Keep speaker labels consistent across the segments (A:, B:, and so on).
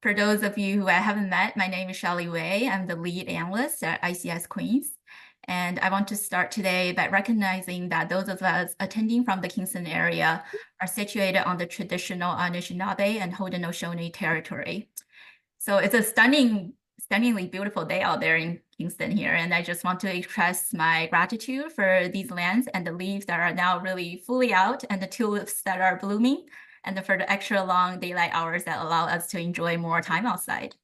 A: For those of you who I haven't met, my name is Shelley Wei. I'm the lead analyst at ICS Queens. And I want to start today by recognizing that those of us attending from the Kingston area are situated on the traditional Anishinaabe and Haudenosaunee territory. So it's a stunningly beautiful day out there in Kingston here. And I just want to express my gratitude for these lands and the leaves that are now really fully out and the tulips that are blooming, and for the extra long daylight hours that allow us to enjoy more time outside.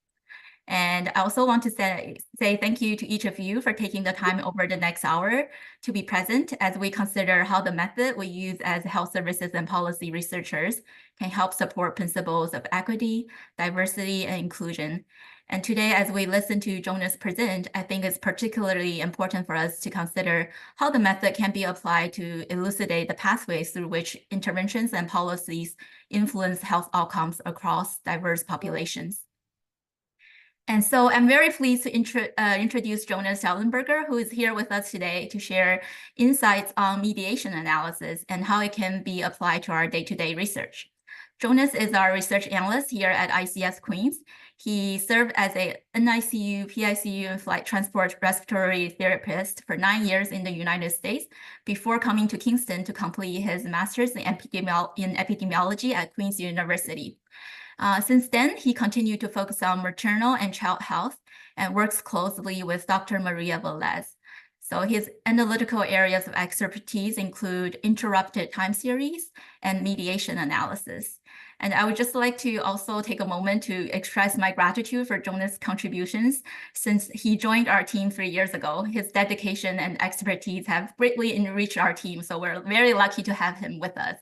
A: And I also want to say thank you to each of you for taking the time over the next hour to be present as we consider how the method we use as health services and policy researchers can help support principles of equity, diversity, and inclusion. And today, as we listen to Jonas present, I think it's particularly important for us to consider how the method can be applied to elucidate the pathways through which interventions and policies influence health outcomes across diverse populations. And so I'm very pleased to introduce Jonas Shellenberger, who is here with us today to share insights on mediation analysis and how it can be applied to our day-to-day research. Jonas is our research analyst here at ICS Queens. He served as a NICU, PICU, and flight transport respiratory therapist for 9 years in the United States before coming to Kingston to complete his master's in epidemiology at Queen's University. Since then, he continued to focus on maternal and child health and works closely with Dr. Maria Velez. So his analytical areas of expertise include interrupted time series and mediation analysis. And I would just like to also take a moment to express my gratitude for Jonas' contributions since he joined our team 3 years ago. His dedication and expertise have greatly enriched our team, so we're very lucky to have him with us.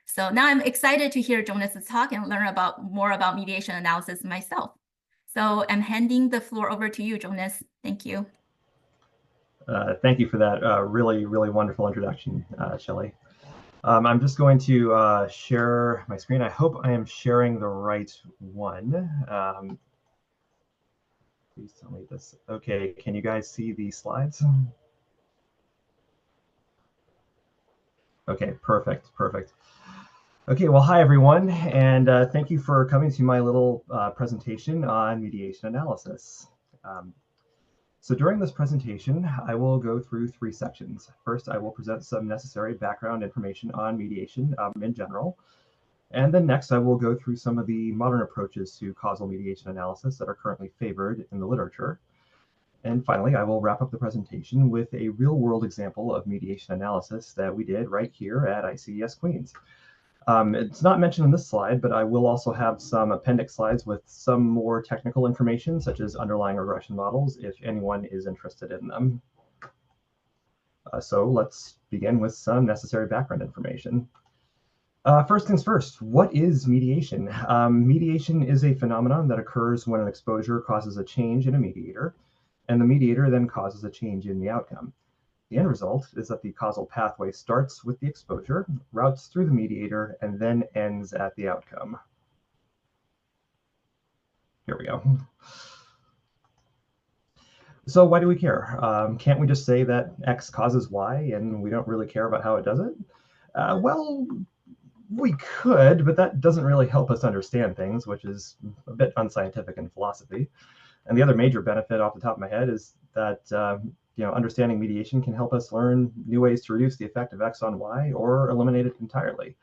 A: So now I'm excited to hear Jonas's talk and learn more about mediation analysis myself. So I'm handing the floor over to you, Jonas. Thank you.
B: Thank you for that really wonderful introduction, Shelley. I'm just going to share my screen. I hope I am sharing the right one. Please tell me this. Okay, can you guys see the slides? Okay, perfect. Okay, well, hi everyone, and thank you for coming to my little presentation on mediation analysis. So during this presentation, I will go through 3 sections. First, I will present some necessary background information on mediation in general. And then next, I will go through some of the modern approaches to causal mediation analysis that are currently favored in the literature. And finally, I will wrap up the presentation with a real-world example of mediation analysis that we did right here at ICS Queens. It's not mentioned in this slide, but I will also have some appendix slides with some more technical information, such as underlying regression models, if anyone is interested in them. So let's begin with some necessary background information. First things first, what is mediation? Mediation is a phenomenon that occurs when an exposure causes a change in a mediator, and the mediator then causes a change in the outcome. The end result is that the causal pathway starts with the exposure, routes through the mediator, and then ends at the outcome. Here we go. So why do we care? Can't we just say that X causes Y and we don't really care about how it does it? Well, we could, but that doesn't really help us understand things, which is a bit unscientific in philosophy. And the other major benefit off the top of my head is that understanding mediation can help us learn new ways to reduce the effect of X on Y or eliminate it entirely.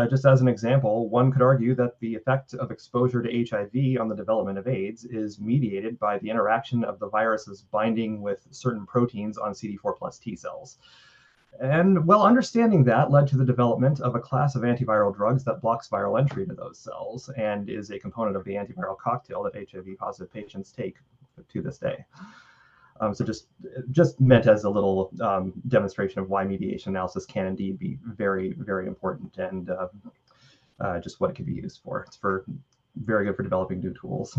B: Just as an example, one could argue that the effect of exposure to HIV on the development of AIDS is mediated by the interaction of the virus's binding with certain proteins on CD4 plus T cells. And well, understanding that led to the development of a class of antiviral drugs that blocks viral entry to those cells and is a component of the antiviral cocktail that HIV positive patients take to this day. So just meant as a little demonstration of why mediation analysis can indeed be very important, and just what it can be used for. It's very good for developing new tools.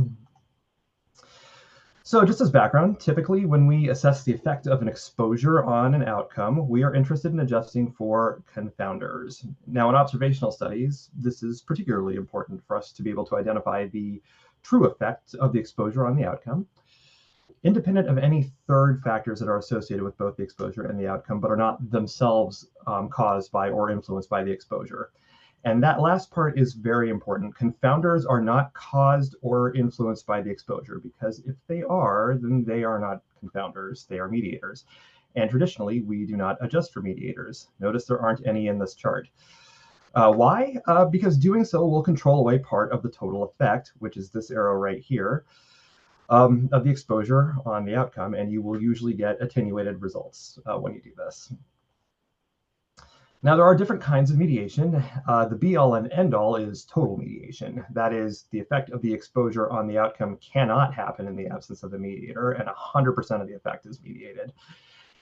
B: So just as background, typically when we assess the effect of an exposure on an outcome, we are interested in adjusting for confounders. Now in observational studies, this is particularly important for us to be able to identify the true effect of the exposure on the outcome, independent of any third factors that are associated with both the exposure and the outcome, but are not themselves caused by or influenced by the exposure. And that last part is very important. Confounders are not caused or influenced by the exposure, because if they are, then they are not confounders, they are mediators. And traditionally, we do not adjust for mediators. Notice there aren't any in this chart. Why? Because doing so will control away part of the total effect, which is this arrow right here, of the exposure on the outcome, and you will usually get attenuated results when you do this. Now, there are different kinds of mediation. The be-all and end-all is total mediation. That is, the effect of the exposure on the outcome cannot happen in the absence of the mediator, and 100% of the effect is mediated.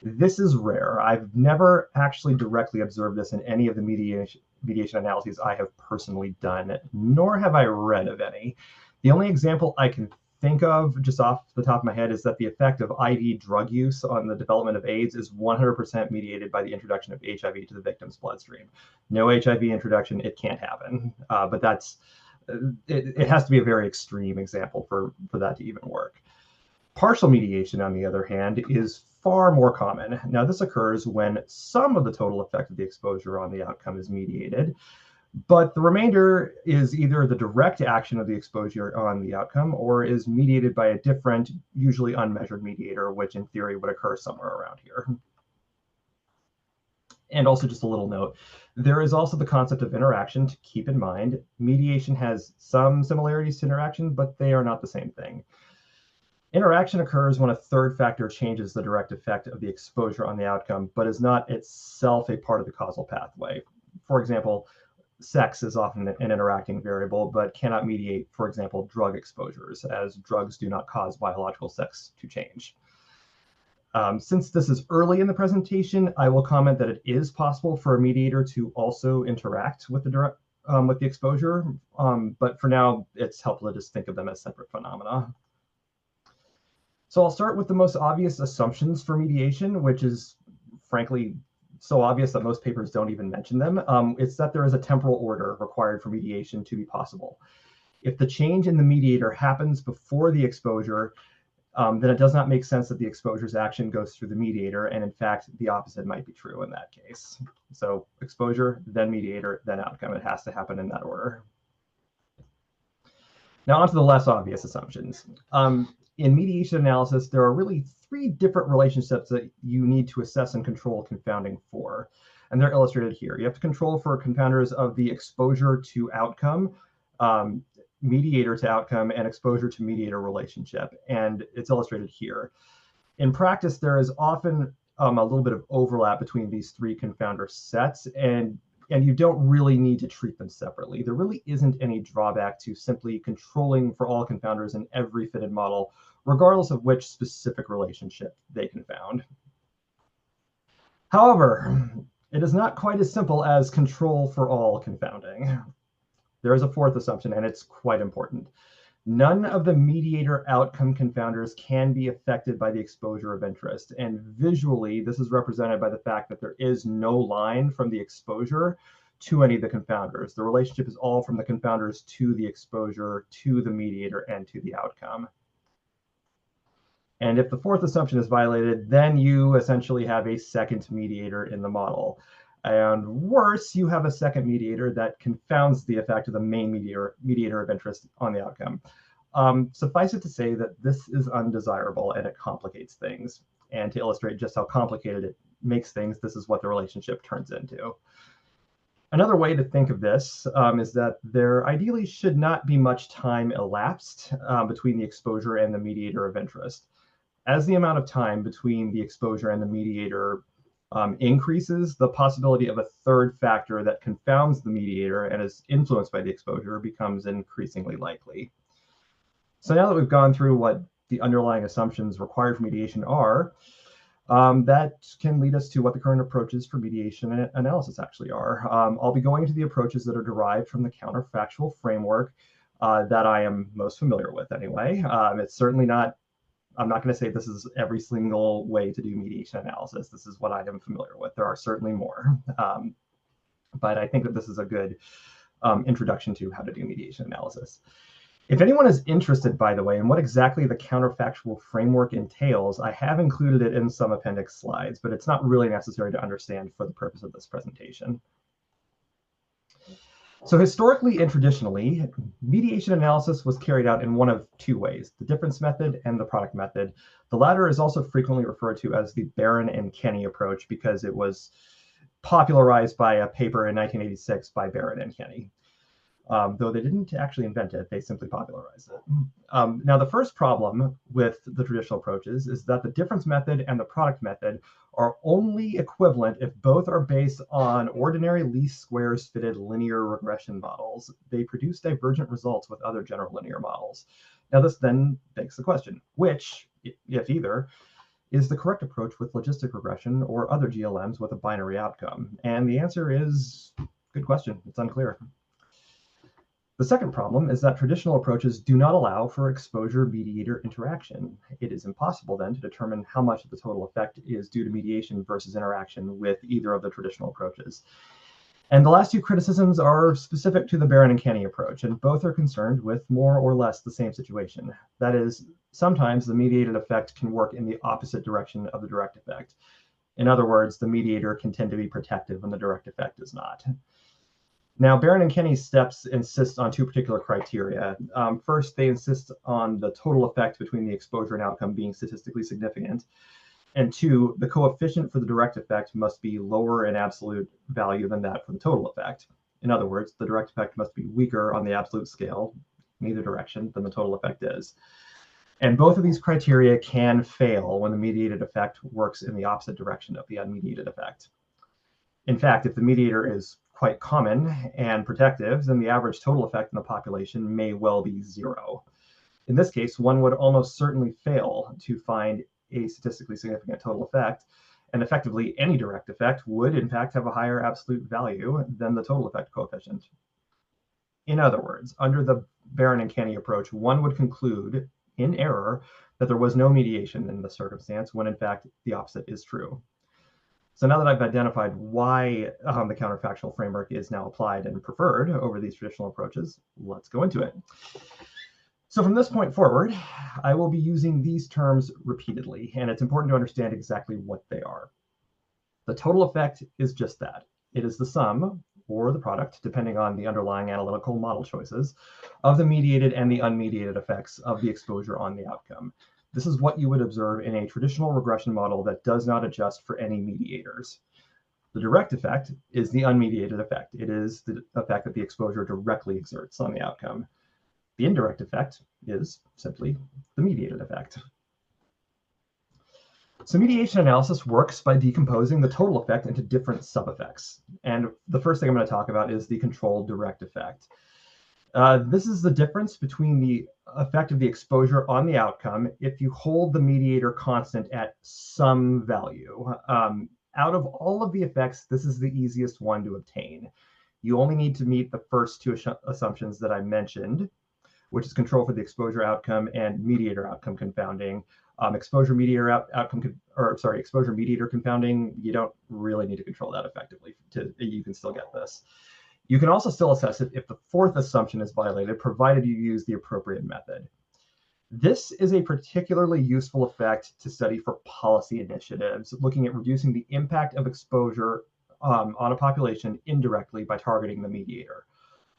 B: This is rare. I've never actually directly observed this in any of the mediation analyses I have personally done, nor have I read of any. The only example I can think of just off the top of my head is that the effect of IV drug use on the development of AIDS is 100% mediated by the introduction of HIV to the victim's bloodstream. No HIV introduction, it can't happen. But that's it has to be a very extreme example for that to even work. Partial mediation, on the other hand, is far more common. Now, this occurs when some of the total effect of the exposure on the outcome is mediated, but the remainder is either the direct action of the exposure on the outcome or is mediated by a different, usually unmeasured mediator, which in theory would occur somewhere around here. And also just a little note, there is also the concept of interaction to keep in mind. Mediation has some similarities to interaction, but they are not the same thing. Interaction occurs when a third factor changes the direct effect of the exposure on the outcome, but is not itself a part of the causal pathway. For example, sex is often an interacting variable, but cannot mediate, for example, drug exposures, as drugs do not cause biological sex to change. Since this is early in the presentation, I will comment that it is possible for a mediator to also interact with the exposure, but for now, it's helpful to just think of them as separate phenomena. So I'll start with the most obvious assumptions for mediation, which is frankly so obvious that most papers don't even mention them. It's that there is a temporal order required for mediation to be possible. If the change in the mediator happens before the exposure, then it does not make sense that the exposure's action goes through the mediator, and in fact, the opposite might be true in that case. So exposure, then mediator, then outcome. It has to happen in that order. Now onto the less obvious assumptions. In mediation analysis, there are really three different relationships that you need to assess and control confounding for, and they're illustrated here. You have to control for confounders of the exposure to outcome, mediator to outcome, and exposure to mediator relationship, and it's illustrated here. In practice, there is often a little bit of overlap between these three confounder sets, and you don't really need to treat them separately. There really isn't any drawback to simply controlling for all confounders in every fitted model, regardless of which specific relationship they confound. However, it is not quite as simple as control for all confounding. There is a fourth assumption, and it's quite important. None of the mediator outcome confounders can be affected by the exposure of interest. And visually, this is represented by the fact that there is no line from the exposure to any of the confounders. The relationship is all from the confounders to the exposure, to the mediator, and to the outcome. And if the fourth assumption is violated, then you essentially have a second mediator in the model. And worse, you have a second mediator that confounds the effect of the main mediator of interest on the outcome. Suffice it to say that this is undesirable and it complicates things. And to illustrate just how complicated it makes things, this is what the relationship turns into. Another way to think of this is that there ideally should not be much time elapsed between the exposure and the mediator of interest. As the amount of time between the exposure and the mediator increases, the possibility of a third factor that confounds the mediator and is influenced by the exposure becomes increasingly likely. So now that we've gone through what the underlying assumptions required for mediation are, that can lead us to what the current approaches for mediation analysis actually are. I'll be going into the approaches that are derived from the counterfactual framework that I am most familiar with anyway. It's certainly not, I'm not going to say this is every single way to do mediation analysis. This is what I am familiar with. There are certainly more, but I think that this is a good introduction to how to do mediation analysis. If anyone is interested, by the way, in what exactly the counterfactual framework entails, I have included it in some appendix slides, but it's not really necessary to understand for the purpose of this presentation. So historically and traditionally, mediation analysis was carried out in one of two ways, the difference method and the product method. The latter is also frequently referred to as the Barron and Kenny approach because it was popularized by a paper in 1986 by Barron and Kenny. Though they didn't actually invent it, they simply popularized it. Now, the first problem with the traditional approaches is that the difference method and the product method are only equivalent if both are based on ordinary least squares fitted linear regression models. They produce divergent results with other general linear models. Now, this then begs the question, which, if either, is the correct approach with logistic regression or other GLMs with a binary outcome? And the answer is, good question, it's unclear. The second problem is that traditional approaches do not allow for exposure-mediator interaction. It is impossible then to determine how much of the total effect is due to mediation versus interaction with either of the traditional approaches. And the last two criticisms are specific to the Barron and Kenny approach, and both are concerned with more or less the same situation. That is, sometimes the mediated effect can work in the opposite direction of the direct effect. In other words, the mediator can tend to be protective when the direct effect is not. Now, Barron and Kenny's steps insist on two particular criteria. First, they insist on the total effect between the exposure and outcome being statistically significant. And two, the coefficient for the direct effect must be lower in absolute value than that for the total effect. In other words, the direct effect must be weaker on the absolute scale, in either direction, than the total effect is. And both of these criteria can fail when the mediated effect works in the opposite direction of the unmediated effect. In fact, if the mediator is quite common and protective, then the average total effect in the population may well be zero. In this case, one would almost certainly fail to find a statistically significant total effect, and effectively any direct effect would in fact have a higher absolute value than the total effect coefficient. In other words, under the Barron and Kenny approach, one would conclude in error that there was no mediation in this circumstance when in fact the opposite is true. So now that I've identified why the counterfactual framework is now applied and preferred over these traditional approaches, let's go into it. So from this point forward, I will be using these terms repeatedly, and it's important to understand exactly what they are. The total effect is just that. It is the sum, or the product, depending on the underlying analytical model choices, of the mediated and the unmediated effects of the exposure on the outcome. This is what you would observe in a traditional regression model that does not adjust for any mediators. The direct effect is the unmediated effect. It is the effect that the exposure directly exerts on the outcome. The indirect effect is simply the mediated effect. So mediation analysis works by decomposing the total effect into different sub-effects. And the first thing I'm going to talk about is the controlled direct effect. This is the difference between the effect of the exposure on the outcome if you hold the mediator constant at some value. Out of all of the effects, this is the easiest one to obtain. You only need to meet the first two assumptions that I mentioned, which is control for the exposure outcome and mediator outcome confounding. Exposure mediator confounding, you don't really need to control that effectively. You can still get this. You can also still assess it if the fourth assumption is violated, provided you use the appropriate method. This is a particularly useful effect to study for policy initiatives, looking at reducing the impact of exposure on a population indirectly by targeting the mediator.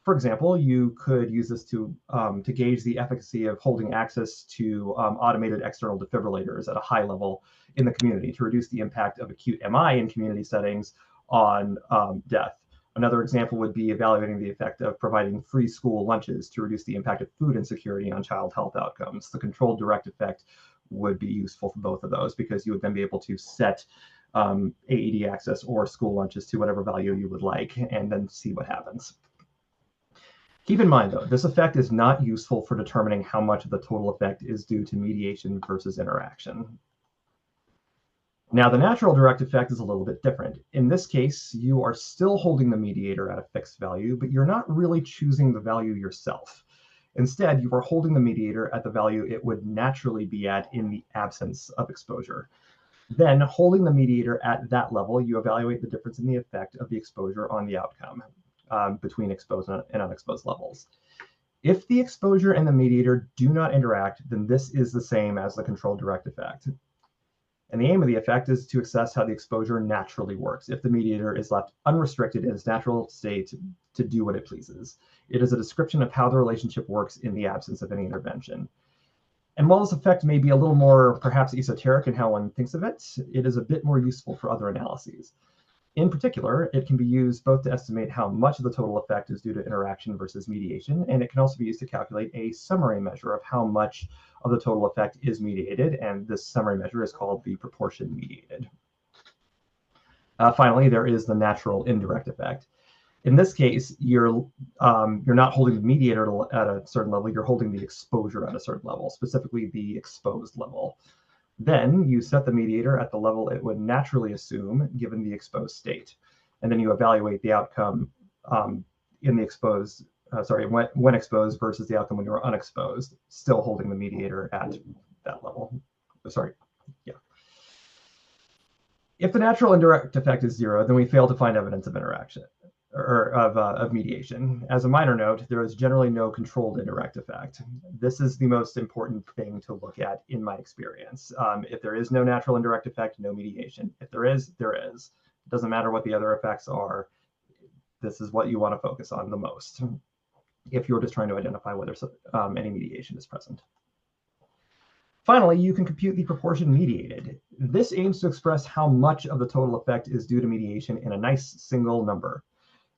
B: For example, you could use this to gauge the efficacy of holding access to automated external defibrillators at a high level in the community to reduce the impact of acute MI in community settings on death. Another example would be evaluating the effect of providing free school lunches to reduce the impact of food insecurity on child health outcomes. The controlled direct effect would be useful for both of those because you would then be able to set AED access or school lunches to whatever value you would like and then see what happens. Keep in mind, though, this effect is not useful for determining how much of the total effect is due to mediation versus interaction. Now, the natural direct effect is a little bit different. In this case, you are still holding the mediator at a fixed value, but you're not really choosing the value yourself. Instead, you are holding the mediator at the value it would naturally be at in the absence of exposure. Then, holding the mediator at that level, you evaluate the difference in the effect of the exposure on the outcome between exposed and unexposed levels. If the exposure and the mediator do not interact, then this is the same as the controlled direct effect. And the aim of the effect is to assess how the exposure naturally works. If the mediator is left unrestricted in its natural state, to do what it pleases. It is a description of how the relationship works in the absence of any intervention. And while this effect may be a little more perhaps esoteric in how one thinks of it, it is a bit more useful for other analyses. In particular, it can be used both to estimate how much of the total effect is due to interaction versus mediation, and it can also be used to calculate a summary measure of how much of the total effect is mediated, and this summary measure is called the proportion mediated. Finally, there is the natural indirect effect. In this case, you're not holding the mediator at a certain level, you're holding the exposure at a certain level, specifically the exposed level. Then you set the mediator at the level it would naturally assume given the exposed state. And then you evaluate the outcome in the exposed, when exposed versus the outcome when you're unexposed, still holding the mediator at that level. If the natural indirect effect is 0, then we fail to find evidence of interaction or of mediation. As a minor note, there is generally no controlled indirect effect. This is the most important thing to look at in my experience. If there is no natural indirect effect, no mediation. If there is, there is. It doesn't matter what the other effects are. This is what you want to focus on the most if you're just trying to identify whether any mediation is present. Finally, you can compute the proportion mediated. This aims to express how much of the total effect is due to mediation in a nice single number.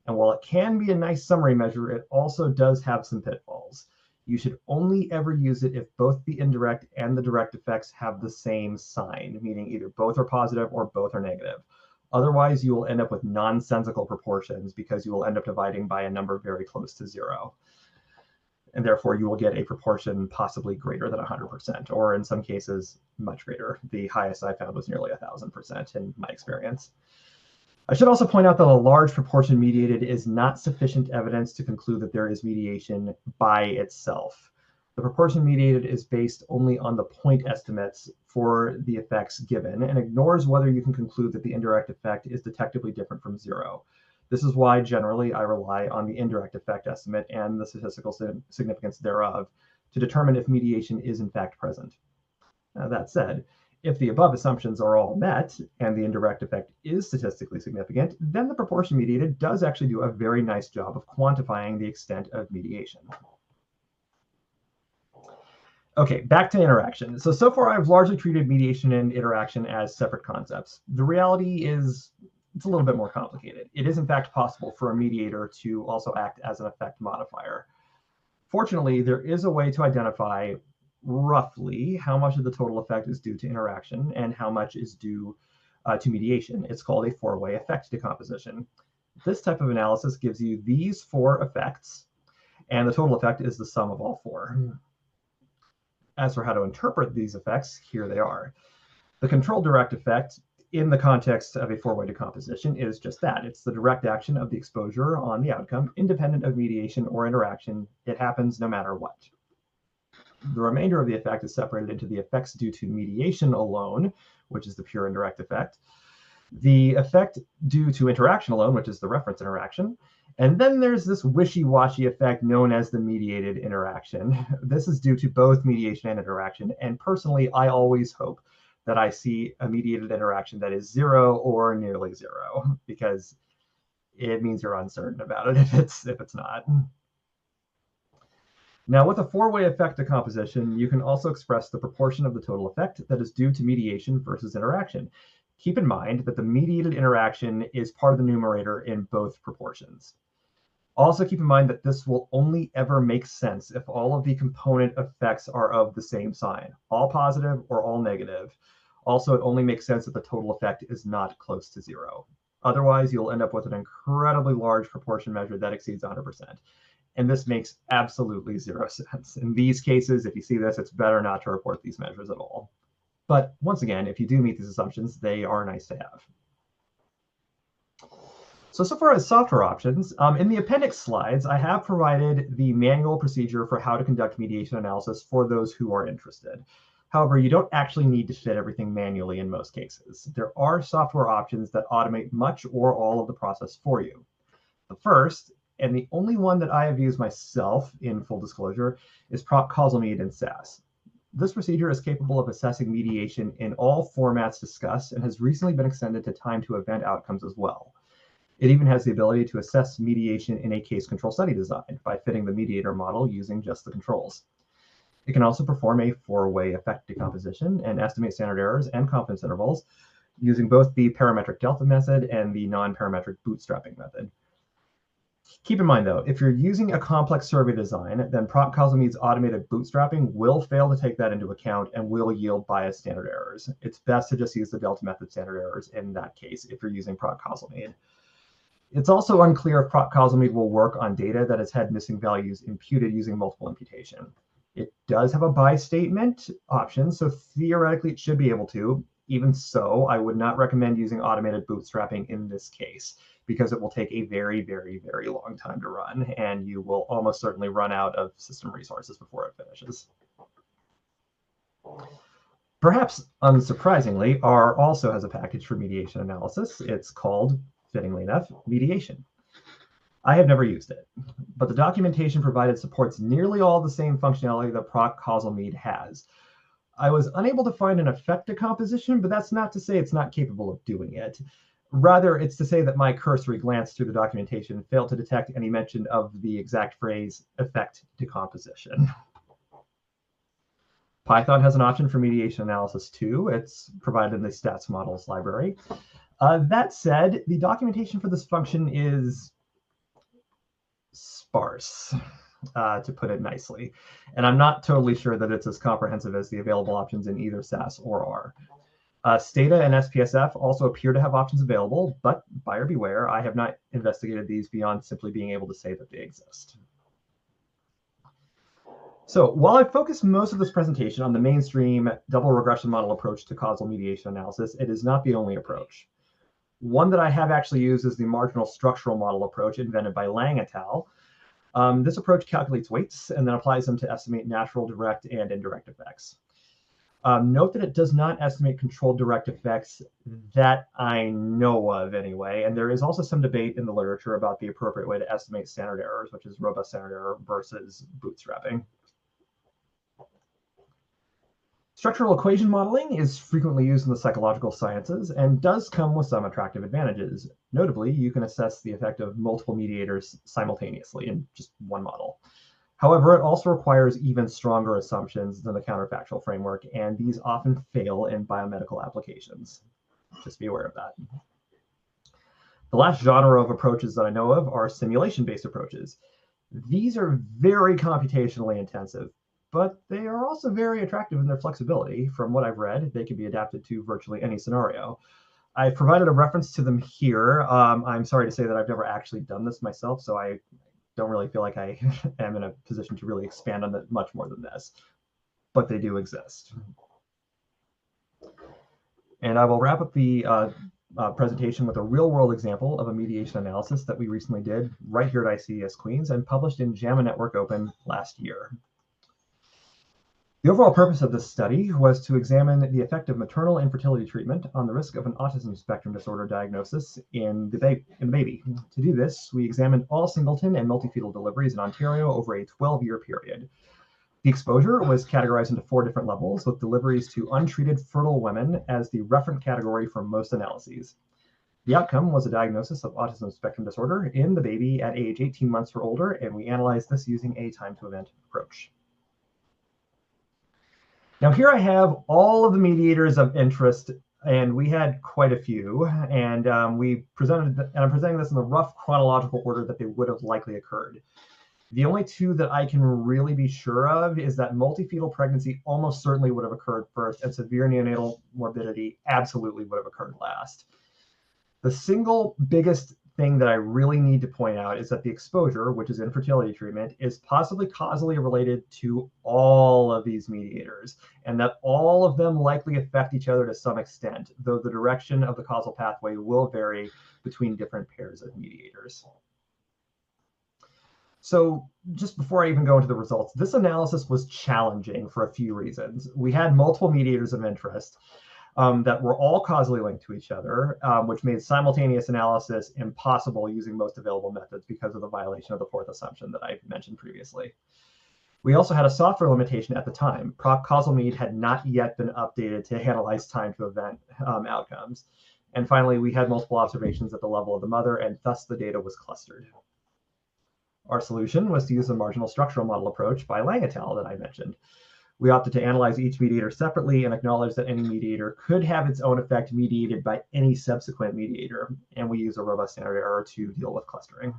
B: And while it can be a nice summary measure, it also does have some pitfalls. You should only ever use it if both the indirect and the direct effects have the same sign, meaning either both are positive or both are negative. Otherwise, you will end up with nonsensical proportions because you will end up dividing by a number very close to 0. And therefore, you will get a proportion possibly greater than 100%, or in some cases, much greater. The highest I found was nearly 1,000% in my experience. I should also point out that a large proportion mediated is not sufficient evidence to conclude that there is mediation by itself. The proportion mediated is based only on the point estimates for the effects given and ignores whether you can conclude that the indirect effect is detectably different from 0. This is why generally I rely on the indirect effect estimate and the statistical significance thereof to determine if mediation is in fact present. That said, if the above assumptions are all met and the indirect effect is statistically significant, then the proportion mediated does actually do a very nice job of quantifying the extent of mediation. Okay, back to interaction. So far I've largely treated mediation and interaction as separate concepts. The reality is it's a little bit more complicated. It is in fact possible for a mediator to also act as an effect modifier. Fortunately, there is a way to identify roughly how much of the total effect is due to interaction and how much is due to mediation. It's called a 4-way effect decomposition. This type of analysis gives you these 4 effects, and the total effect is the sum of all 4. As for how to interpret these effects, here they are. The controlled direct effect in the context of a 4-way decomposition is just that. It's the direct action of the exposure on the outcome, independent of mediation or interaction. It happens no matter what. The remainder of the effect is separated into the effects due to mediation alone, which is the pure indirect effect, the effect due to interaction alone, which is the reference interaction, and then there's this wishy-washy effect known as the mediated interaction. This is due to both mediation and interaction, and personally, I always hope that I see a mediated interaction that is 0 or nearly 0, because it means you're uncertain about it if it's not. Now, with a 4-way effect decomposition, you can also express the proportion of the total effect that is due to mediation versus interaction. Keep in mind that the mediated interaction is part of the numerator in both proportions. Also keep in mind that this will only ever make sense if all of the component effects are of the same sign, all positive or all negative. Also, it only makes sense if the total effect is not close to 0. Otherwise, you'll end up with an incredibly large proportion measure that exceeds 100%. And this makes absolutely 0 sense. In these cases, if you see this, it's better not to report these measures at all. But once again, if you do meet these assumptions, they are nice to have. So far as software options, in the appendix slides, I have provided the manual procedure for how to conduct mediation analysis for those who are interested. However, you don't actually need to fit everything manually in most cases. There are software options that automate much or all of the process for you. The first, and the only one that I have used myself, in full disclosure, is causal med in SAS. This procedure is capable of assessing mediation in all formats discussed and has recently been extended to time to event outcomes as well. It even has the ability to assess mediation in a case control study design by fitting the mediator model using just the controls. It can also perform a four-way effect decomposition and estimate standard errors and confidence intervals using both the parametric delta method and the non-parametric bootstrapping method. Keep in mind, though, if you're using a complex survey design, then Proc-Causal-Mead's automated bootstrapping will fail to take that into account and will yield biased standard errors. It's best to just use the delta method standard errors in that case if you're using Proc-Causal-Mead. It's also unclear if Proc-Causal-Mead will work on data that has had missing values imputed using multiple imputation. It does have a by statement option, so theoretically it should be able to. Even so, I would not recommend using automated bootstrapping in this case, because it will take a very, very, very long time to run, and you will almost certainly run out of system resources before it finishes. Perhaps unsurprisingly, R also has a package for mediation analysis. It's called, fittingly enough, Mediation. I have never used it, but the documentation provided supports nearly all the same functionality that Proc-Causal-Mead has. I was unable to find an effect decomposition, but that's not to say it's not capable of doing it. Rather, it's to say that my cursory glance through the documentation failed to detect any mention of the exact phrase effect decomposition. Python has an option for mediation analysis too. It's provided in the stats models library. That said, the documentation for this function is sparse, to put it nicely. And I'm not totally sure that it's as comprehensive as the available options in either SAS or R. Stata and SPSF also appear to have options available, but buyer beware, I have not investigated these beyond simply being able to say that they exist. So while I focused most of this presentation on the mainstream double regression model approach to causal mediation analysis, it is not the only approach. One that I have actually used is the marginal structural model approach invented by Lang et al. This approach calculates weights and then applies them to estimate natural, direct, and indirect effects. Note that it does not estimate controlled direct effects that I know of anyway, and there is also some debate in the literature about the appropriate way to estimate standard errors, which is robust standard error versus bootstrapping. Structural equation modeling is frequently used in the psychological sciences and does come with some attractive advantages. Notably, you can assess the effect of multiple mediators simultaneously in just one model. However, it also requires even stronger assumptions than the counterfactual framework, and these often fail in biomedical applications. Just be aware of that. The last genre of approaches that I know of are simulation-based approaches. These are very computationally intensive, but they are also very attractive in their flexibility. From what I've read, they can be adapted to virtually any scenario. I've provided a reference to them here. I'm sorry to say that I've never actually done this myself, so I don't really feel like I am in a position to really expand on that much more than this, but they do exist. And I will wrap up the presentation with a real-world example of a mediation analysis that we recently did right here at ICES Queens and published in JAMA Network Open last year. The overall purpose of this study was to examine the effect of maternal infertility treatment on the risk of an autism spectrum disorder diagnosis in the baby. To do this, we examined all singleton and multifetal deliveries in Ontario over a 12-year period. The exposure was categorized into 4 different levels, with deliveries to untreated fertile women as the referent category for most analyses. The outcome was a diagnosis of autism spectrum disorder in the baby at age 18 months or older, and we analyzed this using a time-to-event approach. Now here I have all of the mediators of interest, and we had quite a few, and I'm presenting this in the rough chronological order that they would have likely occurred. The only 2 that I can really be sure of is that multifetal pregnancy almost certainly would have occurred first, and severe neonatal morbidity absolutely would have occurred last. The single biggest thing that I really need to point out is that the exposure, which is infertility treatment, is possibly causally related to all of these mediators, and that all of them likely affect each other to some extent, though the direction of the causal pathway will vary between different pairs of mediators. So just before I even go into the results, this analysis was challenging for a few reasons. We had multiple mediators of interest that were all causally linked to each other, which made simultaneous analysis impossible using most available methods because of the violation of the 4th assumption that I mentioned previously. We also had a software limitation at the time. Proc-Causal-Mead had not yet been updated to analyze time-to-event outcomes. And finally, we had multiple observations at the level of the mother, and thus the data was clustered. Our solution was to use the marginal structural model approach by Lang et al. That I mentioned. We opted to analyze each mediator separately and acknowledge that any mediator could have its own effect mediated by any subsequent mediator, and we use a robust standard error to deal with clustering.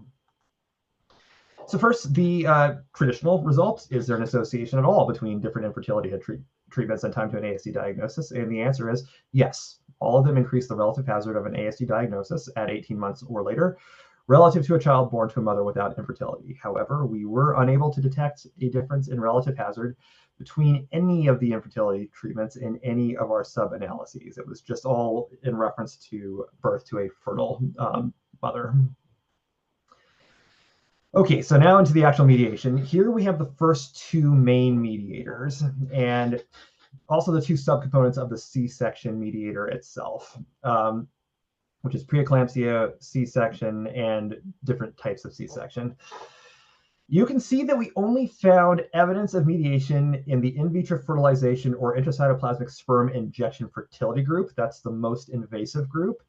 B: So first, the traditional result, is there an association at all between different infertility treatments and time to an ASD diagnosis? And the answer is yes. All of them increase the relative hazard of an ASD diagnosis at 18 months or later, relative to a child born to a mother without infertility. However, we were unable to detect a difference in relative hazard between any of the infertility treatments in any of our sub-analyses. It was just all in reference to birth to a fertile mother. Okay, so now into the actual mediation. Here we have the first two main mediators and also the two subcomponents of the C-section mediator itself, which is preeclampsia, C-section, and different types of C-section. You can see that we only found evidence of mediation in the in vitro fertilization or intracytoplasmic sperm injection fertility group. That's the most invasive group.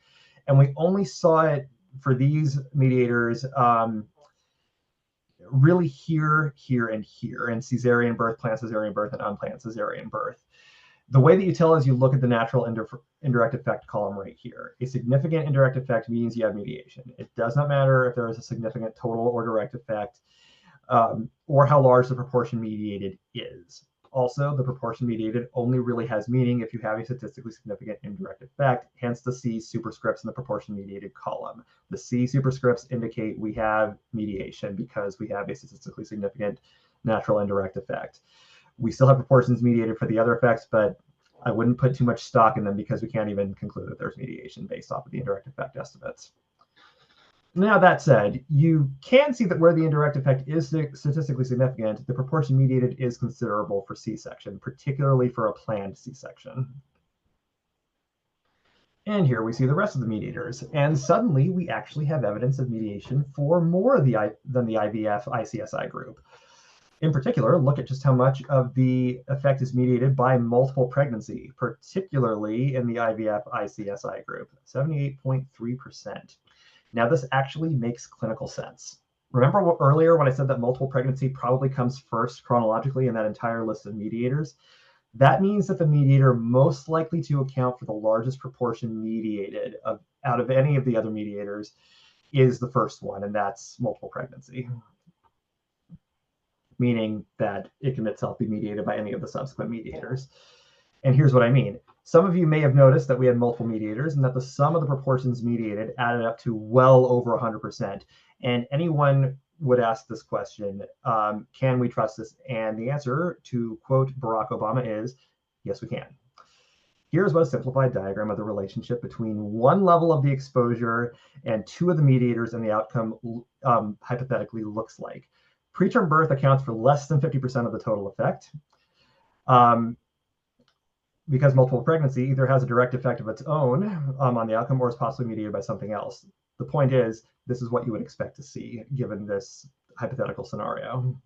B: And we only saw it for these mediators really here, here, and here, in cesarean birth, planned cesarean birth, and unplanned cesarean birth. The way that you tell is you look at the natural indirect effect column right here. A significant indirect effect means you have mediation. It does not matter if there is a significant total or direct effect, or how large the proportion mediated is. Also, the proportion mediated only really has meaning if you have a statistically significant indirect effect, hence the C superscripts in the proportion mediated column. The C superscripts indicate we have mediation because we have a statistically significant natural indirect effect. We still have proportions mediated for the other effects, but I wouldn't put too much stock in them because we can't even conclude that there's mediation based off of the indirect effect estimates. Now, that said, you can see that where the indirect effect is statistically significant, the proportion mediated is considerable for C-section, particularly for a planned C-section. And here we see the rest of the mediators. And suddenly, we actually have evidence of mediation for more than the IVF-ICSI group. In particular, look at just how much of the effect is mediated by multiple pregnancy, particularly in the IVF-ICSI group, 78.3%. Now, this actually makes clinical sense. Remember earlier when I said that multiple pregnancy probably comes first chronologically in that entire list of mediators? That means that the mediator most likely to account for the largest proportion mediated out of any of the other mediators is the first one, and that's multiple pregnancy, meaning that it can itself be mediated by any of the subsequent mediators. And here's what I mean. Some of you may have noticed that we had multiple mediators and that the sum of the proportions mediated added up to well over 100%. And anyone would ask this question, can we trust this? And the answer, to quote Barack Obama, is yes, we can. Here's what a simplified diagram of the relationship between one level of the exposure and two of the mediators and the outcome hypothetically looks like. Preterm birth accounts for less than 50% of the total effect. Because multiple pregnancy either has a direct effect of its own on the outcome or is possibly mediated by something else. The point is, this is what you would expect to see given this hypothetical scenario.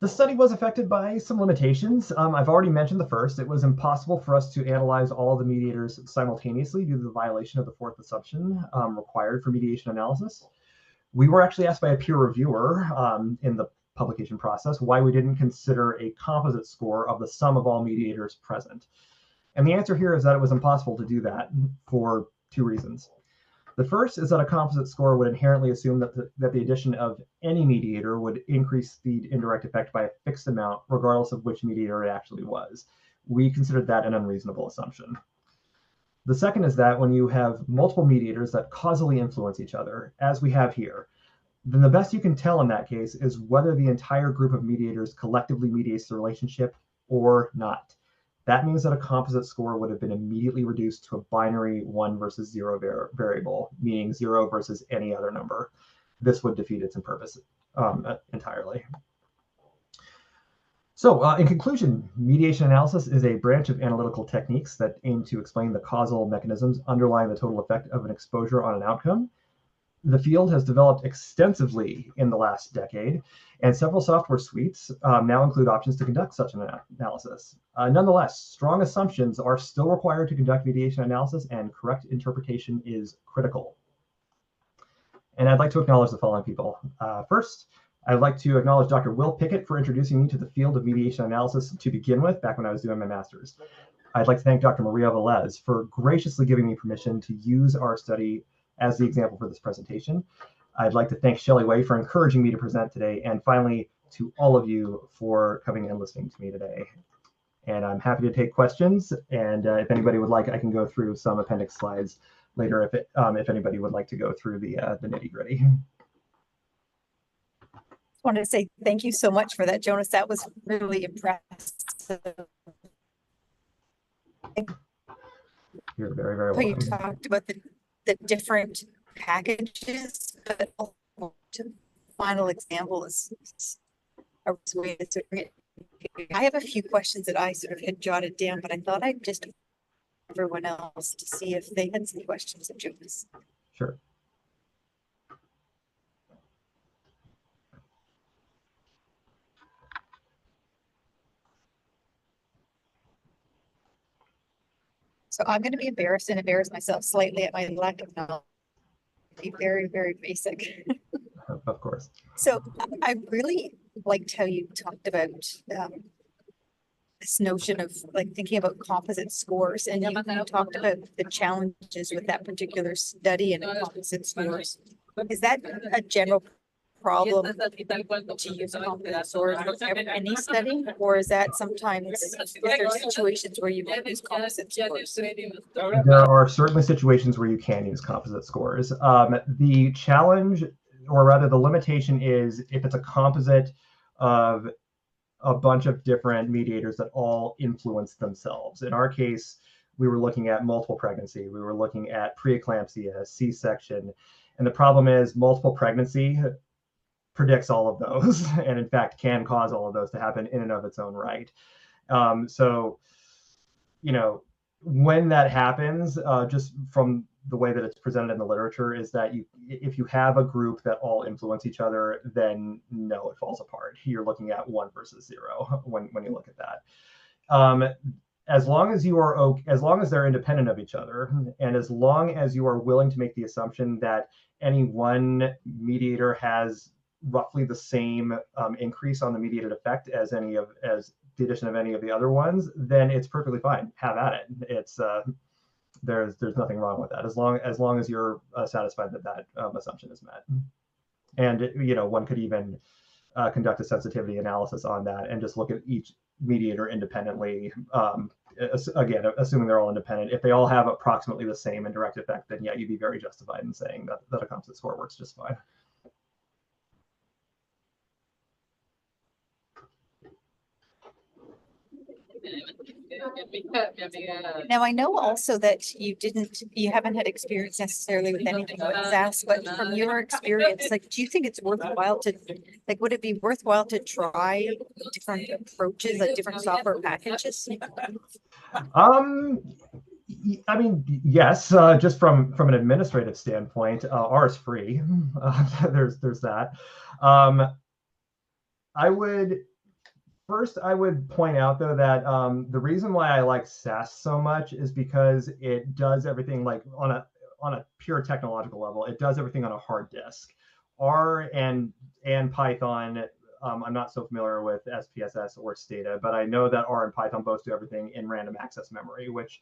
B: The study was affected by some limitations. I've already mentioned the first. It was impossible for us to analyze all of the mediators simultaneously due to the violation of the fourth assumption required for mediation analysis. We were actually asked by a peer reviewer in the publication process why we didn't consider a composite score of the sum of all mediators present. And the answer here is that it was impossible to do that for two reasons. The first is that a composite score would inherently assume that the addition of any mediator would increase the indirect effect by a fixed amount, regardless of which mediator it actually was. We considered that an unreasonable assumption. The second is that when you have multiple mediators that causally influence each other, as we have here, then the best you can tell in that case is whether the entire group of mediators collectively mediates the relationship or not. That means that a composite score would have been immediately reduced to a binary 1 versus 0 variable, meaning 0 versus any other number. This would defeat its purpose entirely. So in conclusion, mediation analysis is a branch of analytical techniques that aim to explain the causal mechanisms underlying the total effect of an exposure on an outcome. The field has developed extensively in the last decade, and several software suites now include options to conduct such an analysis. Nonetheless, strong assumptions are still required to conduct mediation analysis, and correct interpretation is critical. And I'd like to acknowledge the following people. First, I'd like to acknowledge Dr. Will Pickett for introducing me to the field of mediation analysis to begin with, back when I was doing my master's. I'd like to thank Dr. Maria Velez for graciously giving me permission to use our study as the example for this presentation. I'd like to thank Shelley Way for encouraging me to present today, and finally, to all of you for coming and listening to me today. And I'm happy to take questions, and if anybody would like, I can go through some appendix slides later if anybody would like to go through the nitty-gritty.
C: I wanted to say thank you so much for that, Jonas. That was really impressive.
B: You're very, very welcome.
C: You talked about the different packages, but also the final example is a way to bring it. I have a few questions that I sort of had jotted down, but I thought I'd just everyone else to see if they had some questions of Jonas.
B: Sure.
C: So I'm going to be embarrassed and embarrass myself slightly at my lack of knowledge. Be very, very basic.
B: Of course.
C: So I really liked how you talked about this notion of like thinking about composite scores, and you talked about the challenges with that particular study and composite scores. Is that a general problem to use composite scores for any study, or is that sometimes is there situations where you can use composite scores?
B: There are certainly situations where you can use composite scores. The challenge, or rather the limitation, is if it's a composite of a bunch of different mediators that all influence themselves. In our case, we were looking at multiple pregnancy. We were looking at preeclampsia, C-section. And the problem is multiple pregnancy predicts all of those, and in fact can cause all of those to happen in and of its own right. So, you know, when that happens, just from the way that it's presented in the literature, is that if you have a group that all influence each other, then no, it falls apart. You're looking at 1 versus 0 when you look at that. As long as they're independent of each other, and as long as you are willing to make the assumption that any one mediator has roughly the same increase on the mediated effect as the addition of any of the other ones, then it's perfectly fine. Have at it. It's there's nothing wrong with that, as long as you're satisfied that assumption is met. And you know, one could even conduct a sensitivity analysis on that and just look at each mediator independently. Again, assuming they're all independent. If they all have approximately the same indirect effect, then yeah, you'd be very justified in saying that a composite score works just fine.
C: Now I know also that you haven't had experience necessarily with anything with SAS, but from your experience, like, do you think it's worthwhile would it be worthwhile to try different approaches, like different software packages?
B: I mean, yes, just from an administrative standpoint, R is free. There's that. I would point out, though, that the reason why I like SAS so much is because it does everything like on a pure technological level. It does everything on a hard disk. R and Python, I'm not so familiar with SPSS or Stata, but I know that R and Python both do everything in random access memory, which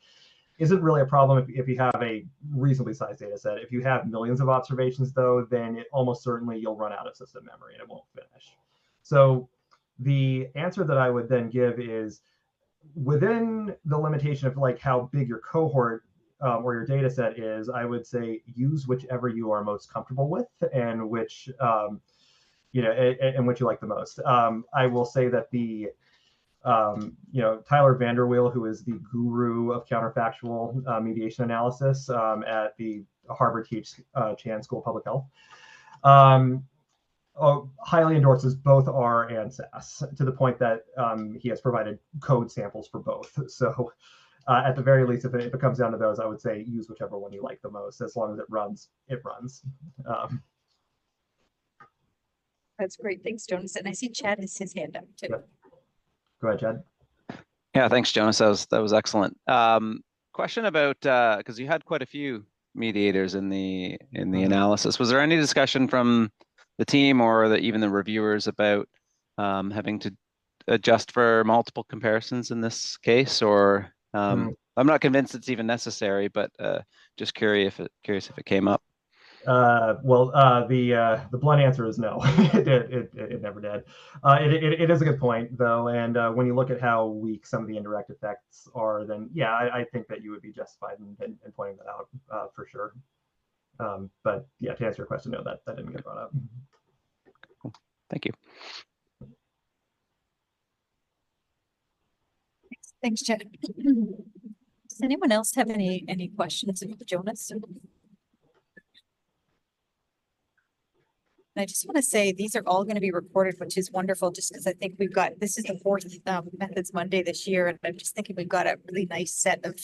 B: isn't really a problem if you have a reasonably sized data set. If you have millions of observations, though, then almost certainly you'll run out of system memory and it won't finish. So the answer that I would then give is, within the limitation of like how big your cohort or your data set is, I would say use whichever you are most comfortable with and which and which you like the most. I will say that the Tyler Vanderweel, who is the guru of counterfactual mediation analysis at the Harvard T.H. Chan School of Public Health, highly endorses both R and SAS, to the point that he has provided code samples for both. So at the very least, if it comes down to those, I would say use whichever one you like the most. As long as it runs, it runs.
C: That's great. Thanks, Jonas. And I see Chad has his hand up too.
B: Yep. Go ahead, Chad.
D: Yeah, thanks, Jonas. That was excellent. Question about because you had quite a few mediators in the analysis. Was there any discussion from the team or even the reviewers about having to adjust for multiple comparisons in this case, or I'm not convinced it's even necessary, but just curious if it came up.
B: The blunt answer is no. It never did. It is a good point though, and when you look at how weak some of the indirect effects are, then yeah, I think that you would be justified in pointing that out for sure. But yeah, to answer your question, no, that didn't get brought up.
D: Cool. Thank you.
C: Thanks, Chad. Does anyone else have any questions of Jonas? I just want to say these are all going to be recorded, which is wonderful, just because I think this is the fourth Methods Monday this year, and I'm just thinking we've got a really nice set of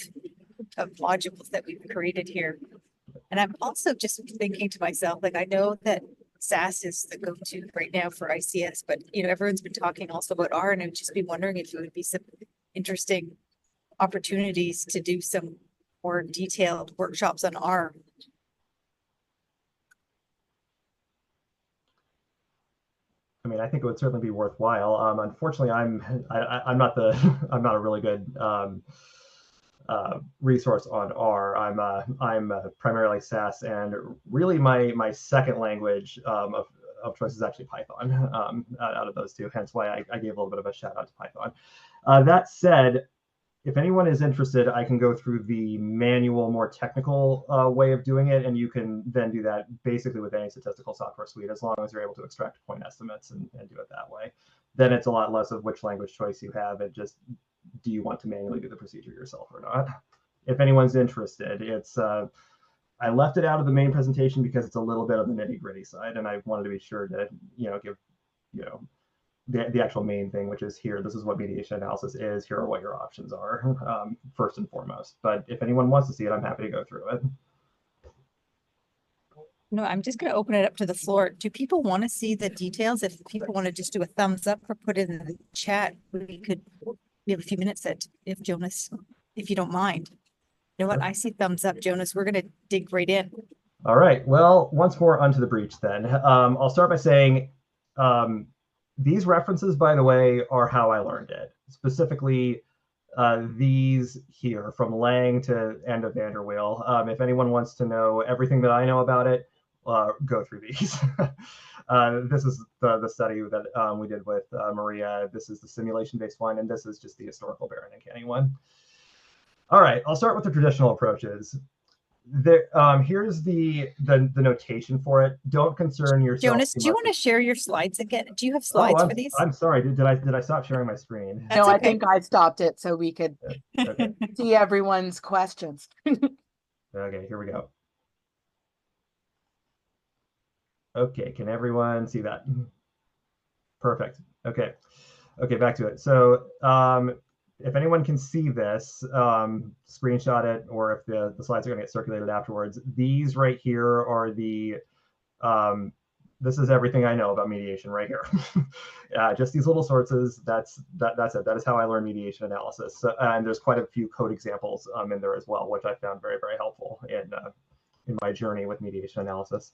C: modules that we've created here. And I'm also just thinking to myself, like, I know that SAS is the go-to right now for ICS, but everyone's been talking also about R, and I'd just be wondering if there would be some interesting opportunities to do some more detailed workshops on R.
B: I mean, I think it would certainly be worthwhile. Unfortunately, I'm not a really good resource on R. I'm primarily SAS, and really my second language of choice is actually Python out of those two. Hence why I gave a little bit of a shout out to Python. That said, if anyone is interested, I can go through the manual, more technical way of doing it, and you can then do that basically with any statistical software suite, as long as you're able to extract point estimates and do it that way. Then it's a lot less of which language choice you have, and just do you want to manually do the procedure yourself or not. If anyone's interested, it's I left it out of the main presentation because it's a little bit of the nitty-gritty side, and I wanted to be sure to give the actual main thing, which is here. This is what mediation analysis is. Here are what your options are, first and foremost. But if anyone wants to see it, I'm happy to go through it.
C: No, I'm just going to open it up to the floor. Do people want to see the details? If people want to just do a thumbs up or put it in the chat, we have a few minutes if Jonas, if you don't mind. You know what? I see thumbs up, Jonas. We're going to dig right in.
B: All right. Well, once more onto the breach then. I'll start by saying these references, by the way, are how I learned it. Specifically, these here from Lang to end of Vanderweel. If anyone wants to know everything that I know about it, go through these. This is the study that we did with Maria. This is the simulation-based one, and this is just the historical Baron and Kenny one. All right, I'll start with the traditional approaches. Here's the notation for it. Don't concern yourself.
C: Jonas, do you want to share your slides again? Do you have slides for these?
B: I'm sorry. Did I stop sharing my screen?
C: That's
E: no,
C: okay.
E: I think I stopped it so we could
B: Okay.
E: see everyone's questions.
B: Okay, here we go. Okay, can everyone see that? Perfect. Okay, back to it. So if anyone can see this, screenshot it, or if the slides are going to get circulated afterwards. These right here are the, this is everything I know about mediation right here. Just these little sources, that's it. That is how I learned mediation analysis. So, and there's quite a few code examples in there as well, which I found very, very helpful in my journey with mediation analysis.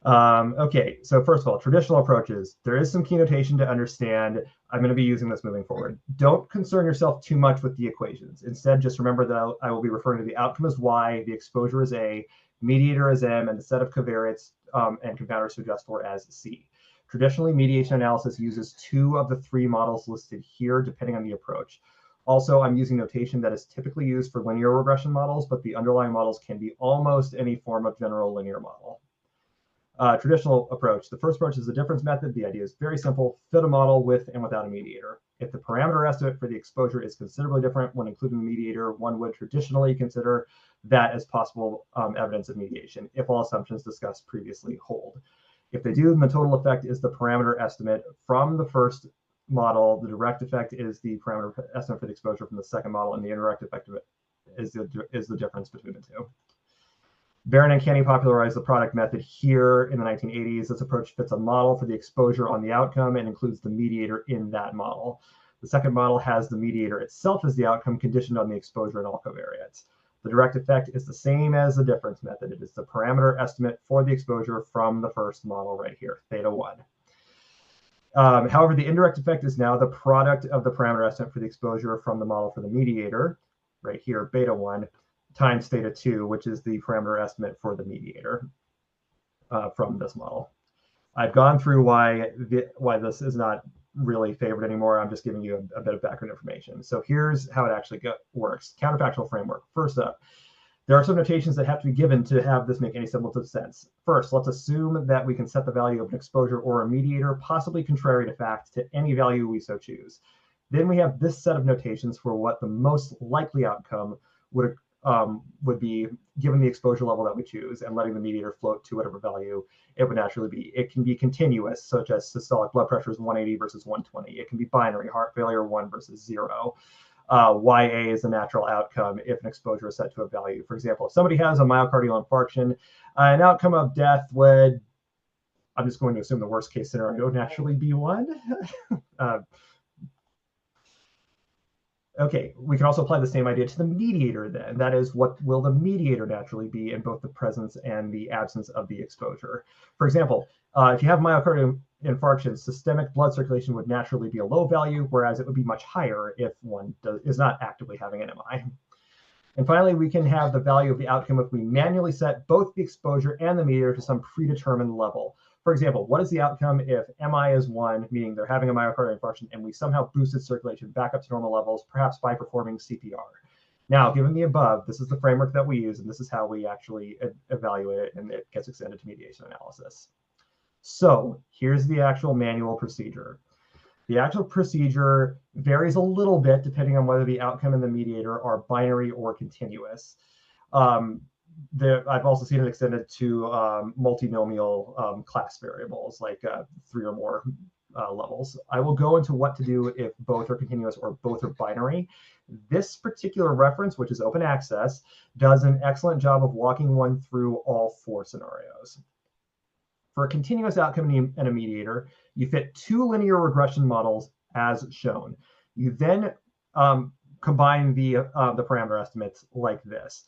B: Okay, so first of all, traditional approaches. There is some key notation to understand. I'm going to be using this moving forward. Don't concern yourself too much with the equations. Instead, just remember that I will be referring to the outcome as Y, the exposure as A, mediator as M, and the set of covariates and confounders to adjust for as C. Traditionally, mediation analysis uses 2 of the 3 models listed here, depending on the approach. Also, I'm using notation that is typically used for linear regression models, but the underlying models can be almost any form of general linear model. Traditional approach. The first approach is the difference method. The idea is very simple. Fit a model with and without a mediator. If the parameter estimate for the exposure is considerably different when including the mediator, one would traditionally consider that as possible evidence of mediation, if all assumptions discussed previously hold. If they do, then the total effect is the parameter estimate from the first model, the direct effect is the parameter estimate for the exposure from the second model, and the indirect effect of it is the difference between the two. Barron and Kenny popularized the product method here in the 1980s. This approach fits a model for the exposure on the outcome and includes the mediator in that model. The second model has the mediator itself as the outcome conditioned on the exposure and all covariates. The direct effect is the same as the difference method. It is the parameter estimate for the exposure from the first model right here, theta 1. However, the indirect effect is now the product of the parameter estimate for the exposure from the model for the mediator, right here, beta 1, times theta 2, which is the parameter estimate for the mediator from this model. I've gone through why this is not really favored anymore. I'm just giving you a bit of background information. So here's how it actually works. Counterfactual framework. First up, there are some notations that have to be given to have this make any semblance of sense. First, let's assume that we can set the value of an exposure or a mediator, possibly contrary to fact, to any value we so choose. Then we have this set of notations for what the most likely outcome would be given the exposure level that we choose, and letting the mediator float to whatever value it would naturally be. It can be continuous, such as systolic blood pressure is 180 versus 120. It can be binary, heart failure 1 versus 0. YA is the natural outcome if an exposure is set to a value. For example, if somebody has a myocardial infarction, an outcome of death would, I'm just going to assume the worst case scenario would naturally be 1. Okay, we can also apply the same idea to the mediator then. That is, what will the mediator naturally be in both the presence and the absence of the exposure? For example, if you have myocardial infarction, systemic blood circulation would naturally be a low value, whereas it would be much higher if one is not actively having an MI. And finally, we can have the value of the outcome if we manually set both the exposure and the mediator to some predetermined level. For example, what is the outcome if MI is 1, meaning they're having a myocardial infarction, and we somehow boosted circulation back up to normal levels, perhaps by performing CPR? Now, given the above, this is the framework that we use, and this is how we actually evaluate it, and it gets extended to mediation analysis. So here's the actual manual procedure. The actual procedure varies a little bit depending on whether the outcome and the mediator are binary or continuous. I've also seen it extended to multinomial class variables, like 3 or more levels. I will go into what to do if both are continuous or both are binary. This particular reference, which is open access, does an excellent job of walking one through all 4 scenarios. For a continuous outcome and a mediator, you fit 2 linear regression models as shown. You then combine the parameter estimates like this.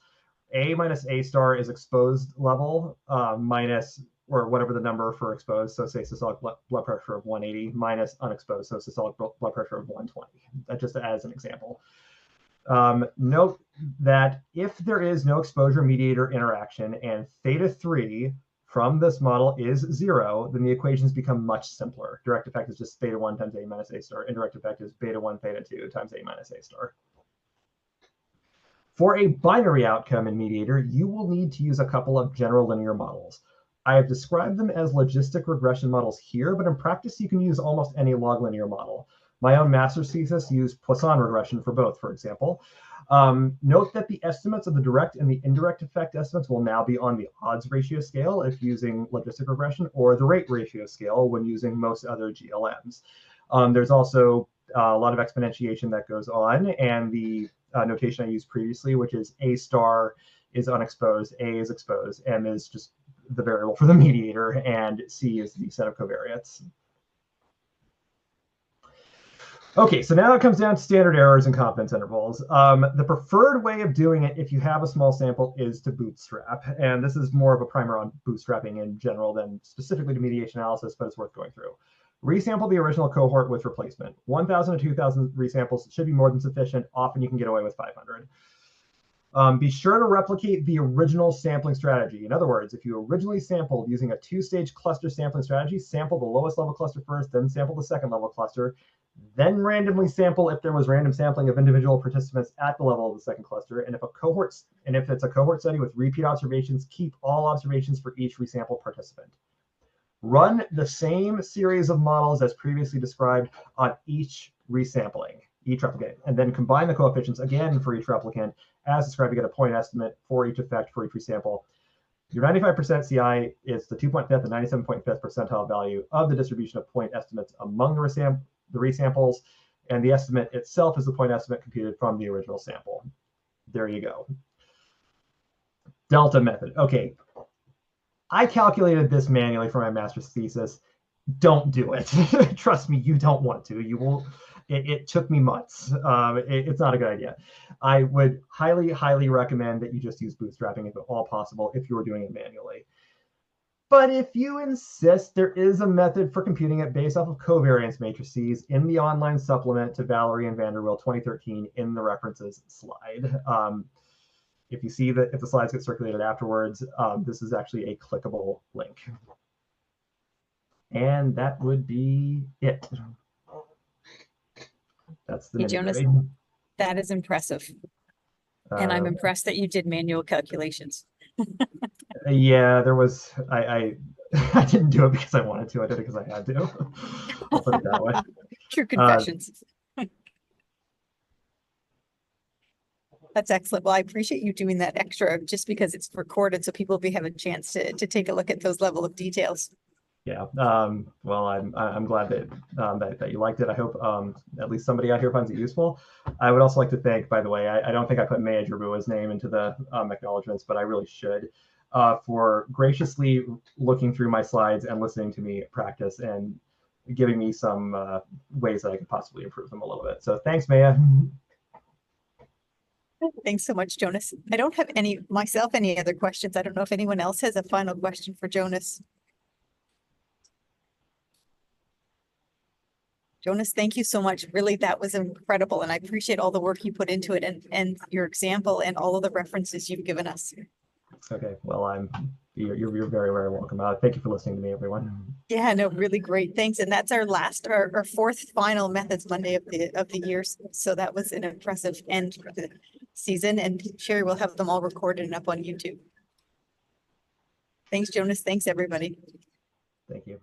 B: A minus A star is exposed level minus, or whatever the number for exposed, so say systolic blood pressure of 180 minus unexposed, so systolic blood pressure of 120, just as an example. Note that if there is no exposure mediator interaction and theta 3 from this model is 0, then the equations become much simpler. Direct effect is just theta 1 times A minus A star. Indirect effect is beta 1 theta 2 times A minus A star. For a binary outcome in mediator, you will need to use a couple of general linear models. I have described them as logistic regression models here, but in practice, you can use almost any log linear model. My own master's thesis used Poisson regression for both, for example. Note that the estimates of the direct and the indirect effect estimates will now be on the odds ratio scale if using logistic regression, or the rate ratio scale when using most other GLMs. There's also a lot of exponentiation that goes on, and the notation I used previously, which is A star is unexposed, A is exposed, M is just the variable for the mediator, and C is the set of covariates. Okay, so now it comes down to standard errors and confidence intervals. The preferred way of doing it if you have a small sample is to bootstrap. And this is more of a primer on bootstrapping in general than specifically to mediation analysis, but it's worth going through. Resample the original cohort with replacement. 1,000 to 2,000 resamples should be more than sufficient. Often you can get away with 500. Be sure to replicate the original sampling strategy. In other words, if you originally sampled using a 2-stage cluster sampling strategy, sample the lowest level cluster first, then sample the second level cluster, then randomly sample if there was random sampling of individual participants at the level of the second cluster. And if it's a cohort study with repeat observations, keep all observations for each resampled participant. Run the same series of models as previously described on each resampling, each replicant, and then combine the coefficients again for each replicant as described to get a point estimate for each effect for each resample. Your 95% CI is the 2.5th and 97.5th percentile value of the distribution of point estimates among the the resamples, and the estimate itself is the point estimate computed from the original sample. There you go. Delta method. Okay. I calculated this manually for my master's thesis. Don't do it. Trust me, you don't want to. You will. It took me months. It's not a good idea. I would highly, highly recommend that you just use bootstrapping if at all possible if you're doing it manually. But if you insist, there is a method for computing it based off of covariance matrices in the online supplement to Valerie and Vanderwill 2013 in the references slide. If you see that, if the slides get circulated afterwards, this is actually a clickable link. And that would be it. That's the
C: Hey, Jonas,
B: nitty-gritty.
C: that is impressive. And I'm impressed that you did manual calculations.
B: Yeah, there was, I didn't do it because I wanted to. I did it because I had to. I'll put it that way.
C: True confessions. That's excellent. Well, I appreciate you doing that extra just because it's recorded so people will have a chance to take a look at those level of details.
B: Yeah. Well, I'm glad that that you liked it. I hope at least somebody out here finds it useful. I would also like to thank, by the way, I don't think I put Maya Jerbua's name into the acknowledgements, but I really should, for graciously looking through my slides and listening to me practice and giving me some ways that I could possibly improve them a little bit. So thanks, Maya.
C: Thanks so much, Jonas. I don't have any other questions. I don't know if anyone else has a final question for Jonas. Jonas, thank you so much. Really, that was incredible. And I appreciate all the work you put into it and your example and all of the references you've given us.
B: Okay, well, you're very, very welcome. Thank you for listening to me, everyone.
C: Yeah, no, really great. Thanks. And that's our fourth final Methods Monday of the year. So that was an impressive end for the season. And Sherry will have them all recorded and up on YouTube. Thanks, Jonas. Thanks, everybody.
B: Thank you.